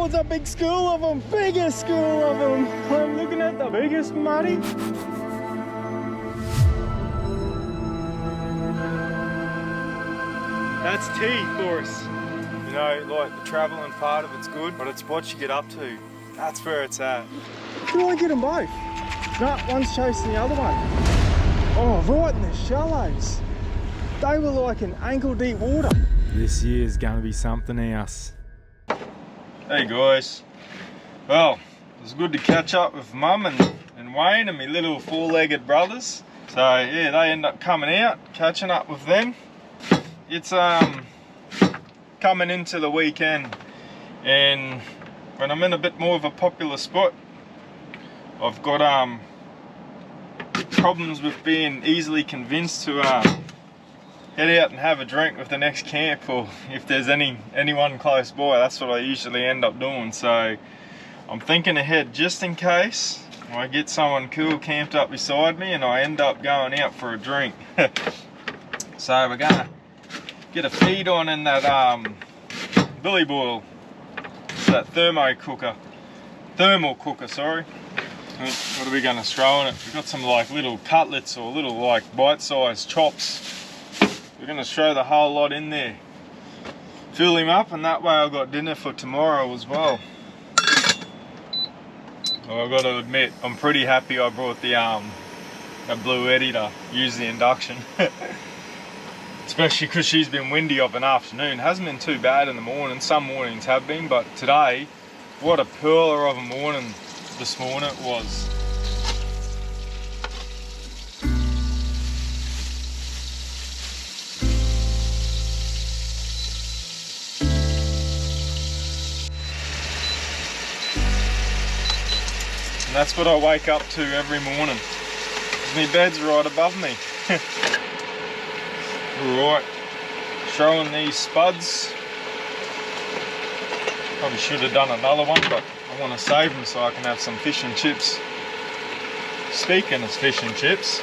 Oh, it's a big school of them, biggest school of them. I'm looking at the biggest, Marty. That's tea for us. You know, like the travelling part of it's good, but it's what you get up to. That's where it's at. Do I get them both? No, one's chasing the other one. Oh, right in the shallows. They were like in ankle deep water. This year's gonna be something else. Hey guys. Well, it was good to catch up with Mum and Wayne and my little four-legged brothers. So yeah, they end up coming out, catching up with them. It's coming into the weekend, and when I'm in a bit more of a popular spot, I've got problems with being easily convinced to head out and have a drink with the next camp, or if there's anyone close by. That's what I usually end up doing. So I'm thinking ahead just in case I get someone cool camped up beside me and I end up going out for a drink. So we're gonna get a feed on in that billy boil. It's that thermal cooker, sorry. What are we gonna throw in it? We've got some like little cutlets or little like bite-sized chops. We're gonna throw the whole lot in there. Fill him up, and that way I've got dinner for tomorrow as well. Well, I've got to admit, I'm pretty happy I brought the Blue Eddie to use the induction. Especially because she's been windy of an afternoon. Hasn't been too bad in the morning. Some mornings have been, but today, what a pearler of a morning this morning it was. And that's what I wake up to every morning. My bed's right above me. Right, throwing these spuds. Probably should have done another one, but I want to save them so I can have some fish and chips. Speaking of fish and chips,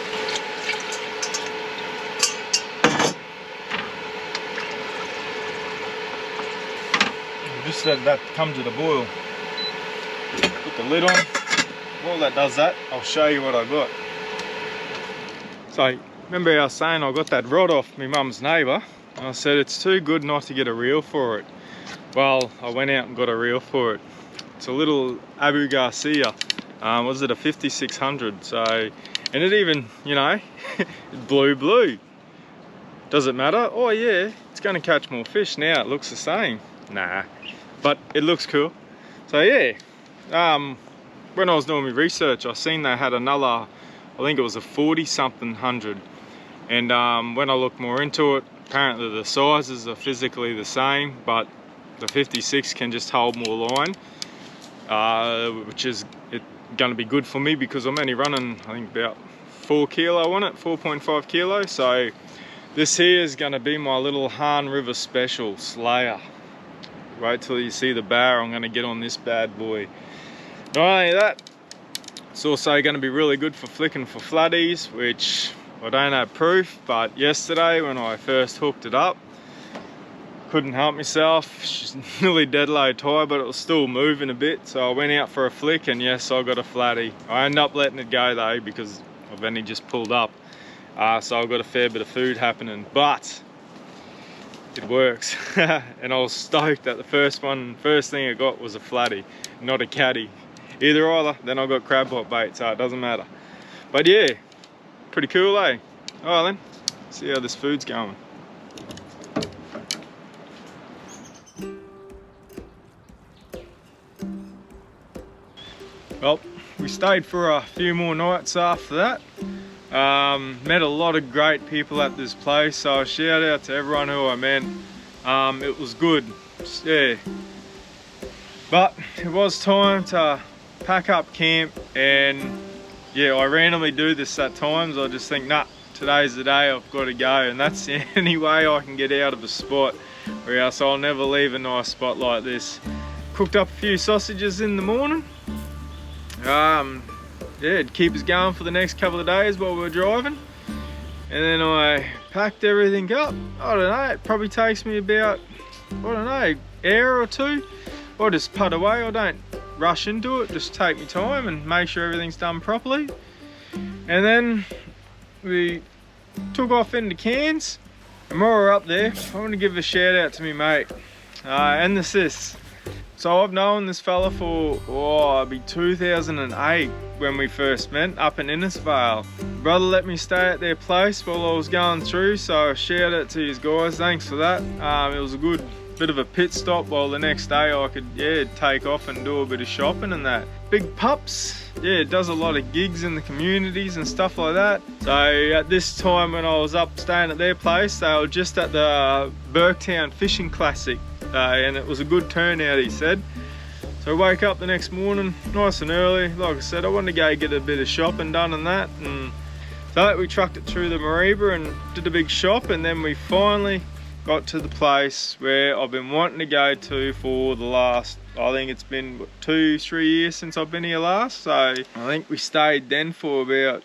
just let that come to the boil. Put the lid on. While that does that, I'll show you what I got. So, remember I was saying I got that rod off my mum's neighbour, and I said it's too good not to get a reel for it. Well, I went out and got a reel for it. It's a little Abu Garcia. Was it a 5600? So, and it even, you know, blue. Does it matter? Oh yeah, it's going to catch more fish now. It looks the same. Nah, but it looks cool. So yeah, when I was doing my research, I seen they had another, I think it was a 40-something hundred. And when I looked more into it, apparently the sizes are physically the same, but the 56 can just hold more line, which is going to be good for me because I'm only running, I think, about 4 kilo on it, 4.5 kilo. So this here is going to be my little Hann River special slayer. Wait till you see the bar I'm going to get on this bad boy. Not only that, it's also going to be really good for flicking for flatties, which I don't have proof, but yesterday when I first hooked it up, couldn't help myself. She's nearly dead low tide, but it was still moving a bit, so I went out for a flick, and yes, I got a flatty. I ended up letting it go though because I've only just pulled up, so I've got a fair bit of food happening, but it works. And I was stoked that the first thing I got was a flatty, not a caddy. Either, then I got crab pot bait, so it doesn't matter. But yeah, pretty cool, eh? Alright then, see how this food's going. Well, we stayed for a few more nights after that. Met a lot of great people at this place, so shout out to everyone who I met. It was good, yeah. But it was time to pack up camp, and yeah, I randomly do this at times. I just think, nah, today's the day, I've got to go, and that's the only way I can get out of a spot, or else I'll never leave a nice spot like this. Cooked up a few sausages in the morning. Yeah, it'd keep us going for the next couple of days while we're driving. And then I packed everything up. I don't know, it probably takes me about, I don't know, hour or two. I just put away. I don't rush into it, just take my time and make sure everything's done properly. And then we took off into Cairns, and while we're up there, I want to give a shout out to me mate and the sis. So I've known this fella for, it'd be 2008 when we first met up in Innisfail. Brother let me stay at their place while I was going through, so shout out to you guys, thanks for that. It was a good bit of a pit stop while the next day I could take off and do a bit of shopping and that. Big Pups, it does a lot of gigs in the communities and stuff like that. So at this time when I was up staying at their place, they were just at the Burketown Fishing Classic, and it was a good turnout, he said. So I woke up the next morning nice and early. Like I said, I wanted to go get a bit of shopping done and that, and so we trucked it through the Mariba and did a big shop, and then we finally got to the place where I've been wanting to go to for the last, I think it's been 2-3 years since I've been here last. So I think we stayed then for about,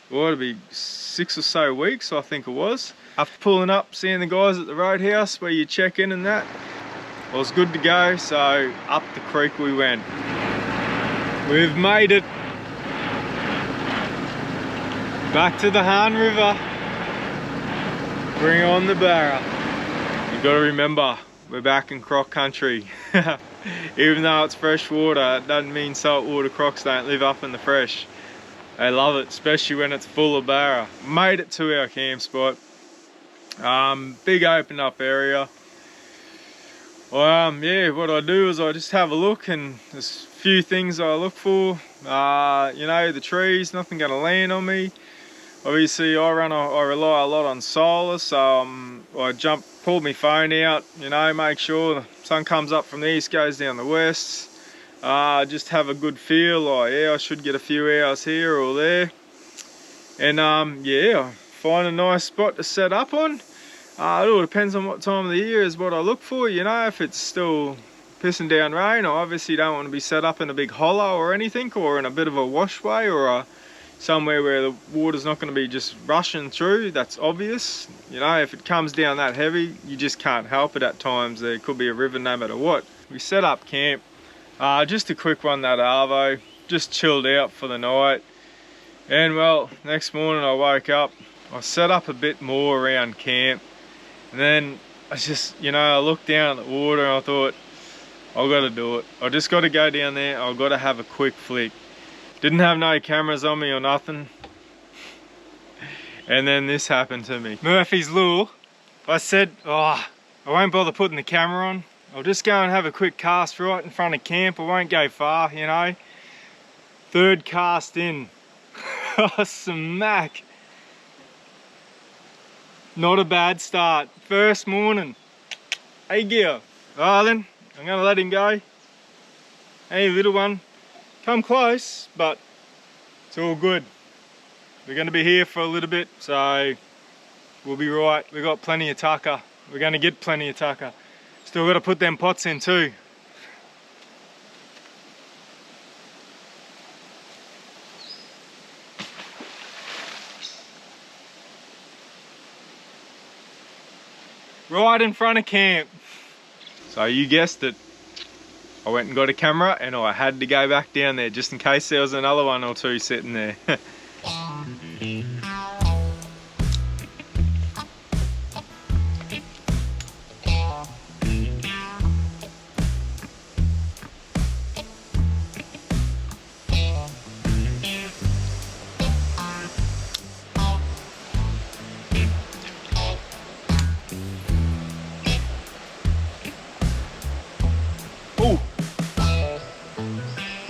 it'd be 6 or so weeks, I think it was. After pulling up, seeing the guys at the roadhouse where you check in and that, I was good to go, so up the creek we went. We've made it back to the Hann River. Bring on the barra. You gotta remember, we're back in croc country. Even though it's fresh water, it doesn't mean saltwater crocs don't live up in the fresh. They love it, especially when it's full of barra. Made it to our camp spot. Big open up area. What I do is I just have a look, and there's a few things I look for. You know, the trees, nothing gonna land on me. Obviously I rely a lot on solar, so I pull my phone out, you know, make sure the sun comes up from the east, goes down the west. Just have a good feel, like I should get a few hours here or there. And find a nice spot to set up on. It all depends on what time of the year is what I look for, you know. If it's still pissing down rain, I obviously don't want to be set up in a big hollow or anything, or in a bit of a washway, or somewhere where the water's not going to be just rushing through. That's obvious, you know. If it comes down that heavy, you just can't help it at times. There could be a river no matter what. We set up camp, just a quick one, that arvo, just chilled out for the night. And well, next morning I woke up, I set up a bit more around camp. And then I just, you know, I looked down at the water and I thought, I've got to do it. I just got to go down there, I've got to have a quick flick. Didn't have no cameras on me or nothing. And then this happened to me. Murphy's lure. I said, I won't bother putting the camera on. I'll just go and have a quick cast right in front of camp. I won't go far, you know. Third cast in. Smack. Not a bad start. First morning. Hey gear. Alright then, I'm gonna let him go. Hey little one, come close, but it's all good. We're gonna be here for a little bit, so we'll be right. We got plenty of tucker. We're gonna get plenty of tucker. Still gotta put them pots in too. Right in front of camp. So you guessed it, I went and got a camera, and I had to go back down there just in case there was another one or two sitting there.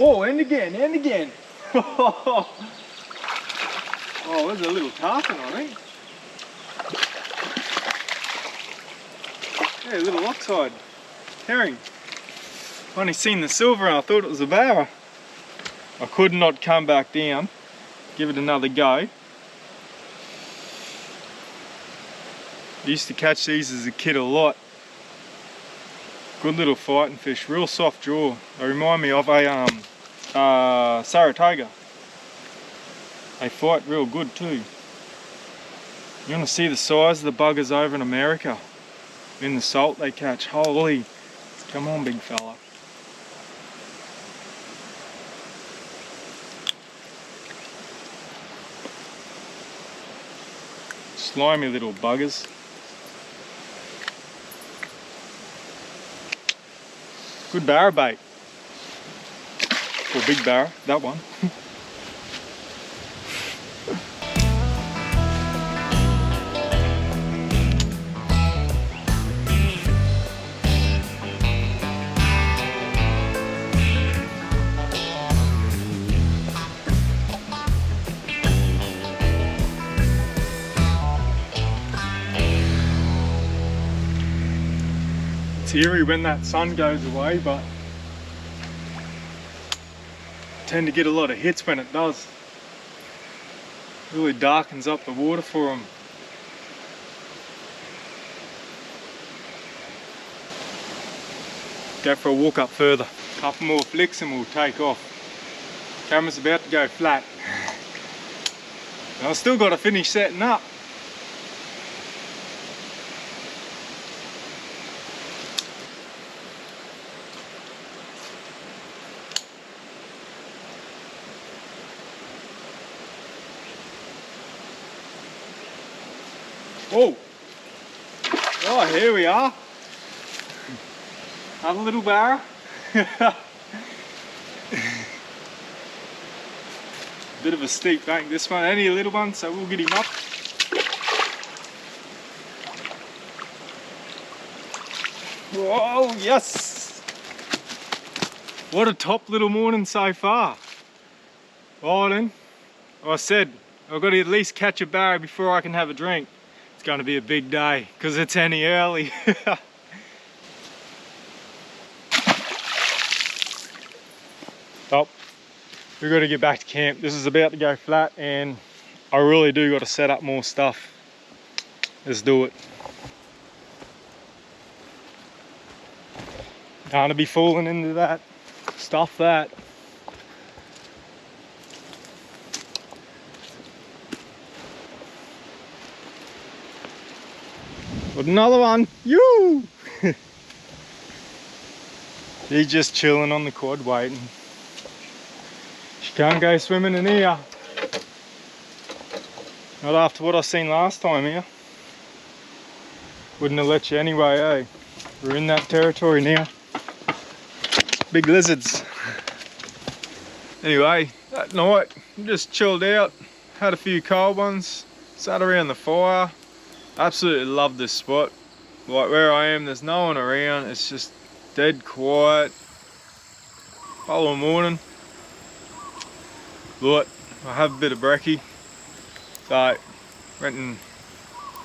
Oh, and again, and again. Oh, there's a little tarpon, I think. Yeah, a little oxide herring. Only seen the silver and I thought it was a barra. I could not come back down. Give it another go. Used to catch these as a kid a lot. Good little fighting fish, real soft jaw. They remind me of a Saratoga. They fight real good too. You want to see the size of the buggers over in America? In the salt they catch, holy. Come on big fella. Slimy little buggers. Good barra bait. Or big barra, that one. It's eerie when that sun goes away, but I tend to get a lot of hits when it does. Really darkens up the water for them. Go for a walk up further. Couple more flicks and we'll take off. Camera's about to go flat. And I've still got to finish setting up. Oh, oh, here we are. Have a little barra. Bit of a steep bank this one, only a little one, so we'll get him up. Whoa, yes! What a top little morning so far. Well then, like I said, I've got to at least catch a barra before I can have a drink. It's going to be a big day because it's any early. Oh, we've got to get back to camp. This is about to go flat and I really do got to set up more stuff. Let's do it. Can't be falling into that. Stuff that. Got another one. You. He's just chilling on the quad waiting. She can't go swimming in here. Not after what I seen last time here. Wouldn't have let you anyway, eh? We're in that territory now. Big lizards. Anyway, that night, just chilled out. Had a few cold ones. Sat around the fire. Absolutely love this spot. Like where I am, there's no one around. It's just dead quiet. Following morning, thought I have a bit of brekkie. So went and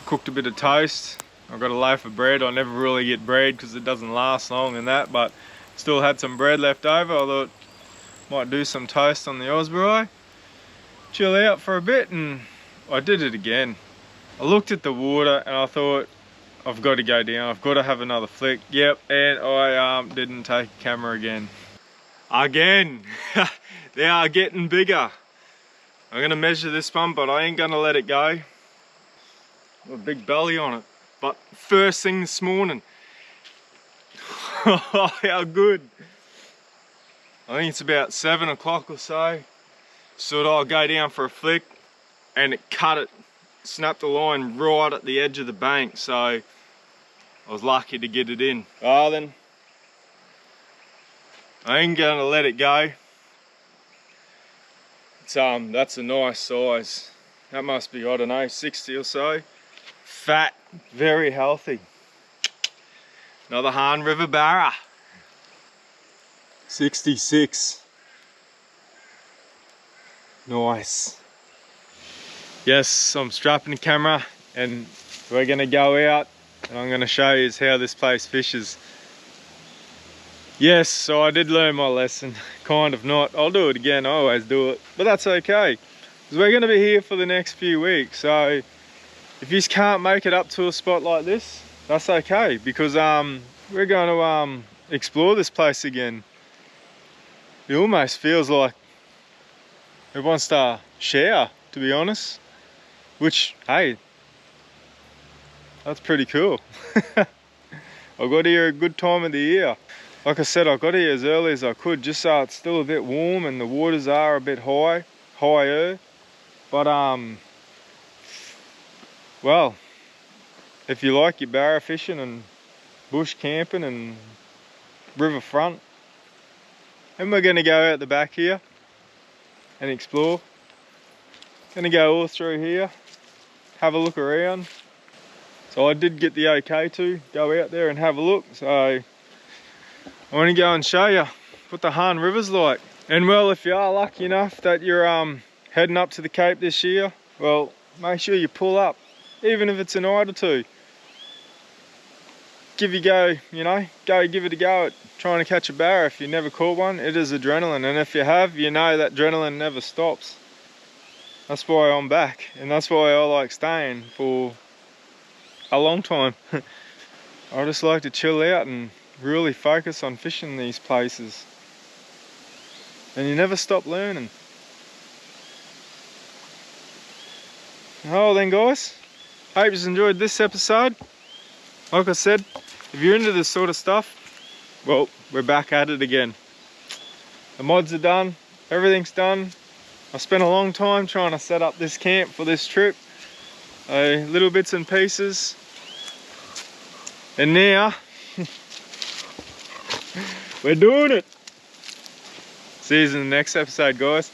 cooked a bit of toast. I've got a loaf of bread. I never really get bread because it doesn't last long and that, but still had some bread left over. I thought might do some toast on the Osprey. Chill out for a bit, and I did it again. I looked at the water and I thought, I've got to go down, I've got to have another flick. Yep, and I didn't take a camera again. Again! They are getting bigger. I'm going to measure this one, but I ain't going to let it go. Got a big belly on it. But first thing this morning. How good. I think it's about 7 o'clock or so. So I'll go down for a flick and it cut it. Snapped the line right at the edge of the bank, so I was lucky to get it in. Oh, then I ain't gonna let it go. It's that's a nice size. That must be, I don't know, 60 or so. Fat, very healthy. Another Hann River barra. 66. Nice. Yes, I'm strapping the camera and we're gonna go out and I'm gonna show you how this place fishes. Yes, so I did learn my lesson, kind of not. I'll do it again, I always do it, but that's okay. Because we're gonna be here for the next few weeks, so if you just can't make it up to a spot like this, that's okay, because we're going to explore this place again. It almost feels like it wants to share, to be honest. Which, hey, that's pretty cool. I got here a good time of the year. Like I said, I got here as early as I could, just so it's still a bit warm and the waters are a bit higher. But well, if you like your barra fishing and bush camping and riverfront, then we're going to go out the back here and explore. Going to go all through here, have a look around. So I did get the okay to go out there and have a look, so I want to go and show you what the Hann River's like. And well, if you are lucky enough that you're heading up to the Cape this year, well, make sure you pull up, even if it's a night or two. Give it a go at trying to catch a barra. If you never caught one, it is adrenaline, and if you have, you know that adrenaline never stops. That's why I'm back, and that's why I like staying for a long time. I just like to chill out and really focus on fishing these places, and you never stop learning. Oh then guys, hope you enjoyed this episode. Like I said, if you're into this sort of stuff, well, we're back at it again. The mods are done, everything's done. I spent a long time trying to set up this camp for this trip, little bits and pieces, and now we're doing it. See you in the next episode, guys.